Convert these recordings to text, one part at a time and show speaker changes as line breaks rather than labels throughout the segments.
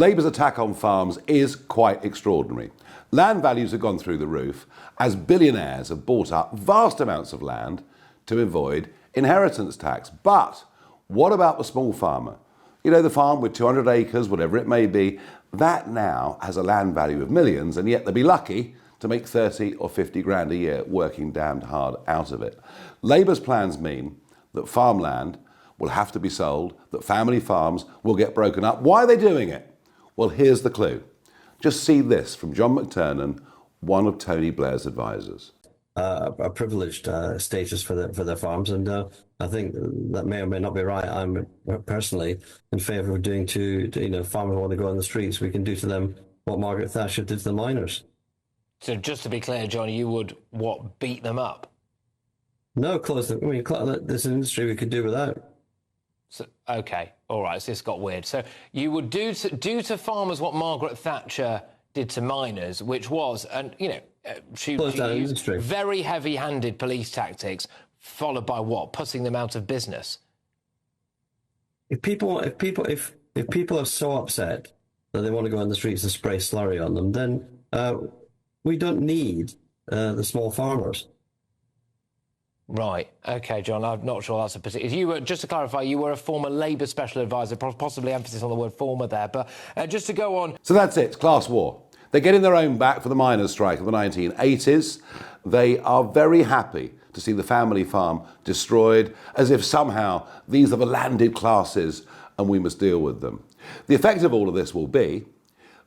Labour's attack on farms is quite extraordinary. Land values have gone through the roof as billionaires have bought up vast amounts of land to avoid inheritance tax. But what about the small farmer? You know, the farm with 200 acres, whatever it may be, that now has a land value of millions, and yet they'll be lucky to make 30 or 50 grand a year working damned hard out of it. Labour's plans mean that farmland will have to be sold, that family farms will get broken up. Why are they doing it? Well, here's the clue. Just see this from John McTernan, one of Tony Blair's advisors.
A privileged status for their farms, and I think that may or may not be right. I'm personally in favour of doing to farmers who want to go on the streets, we can do to them what Margaret Thatcher did to the miners.
So just to be clear, John, you would beat them up?
No, close them. I mean, this industry we could do without.
So, okay, all right. So this got weird. So you would do to farmers what Margaret Thatcher did to miners, which was, and she used very heavy-handed police tactics, followed by what? Putting them out of business.
If people are so upset that they want to go on the streets and spray slurry on them, then we don't need the small farmers.
Right. Okay, John. I'm not sure that's a particular. You were, just to clarify, you were a former Labour special advisor, possibly emphasis on the word former there. But just to go on.
So that's it. It's class war. They're getting their own back for the miners' strike of the 1980s. They are very happy to see the family farm destroyed, as if somehow these are the landed classes and we must deal with them. The effect of all of this will be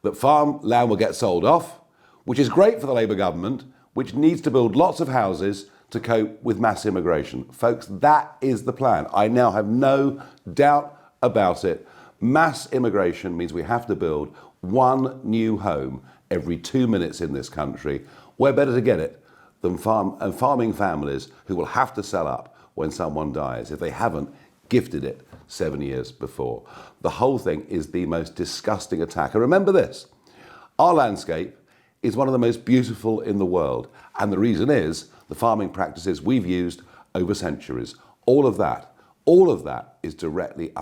that farmland will get sold off, which is great for the Labour government, which needs to build lots of houses to cope with mass immigration. Folks, that is the plan. I now have no doubt about it. Mass immigration means we have to build one new home every 2 minutes in this country. Where better to get it than farming families who will have to sell up when someone dies if they haven't gifted it 7 years before. The whole thing is the most disgusting attack. And remember this, our landscape is one of the most beautiful in the world. And the reason is the farming practices we've used over centuries. All of that is directly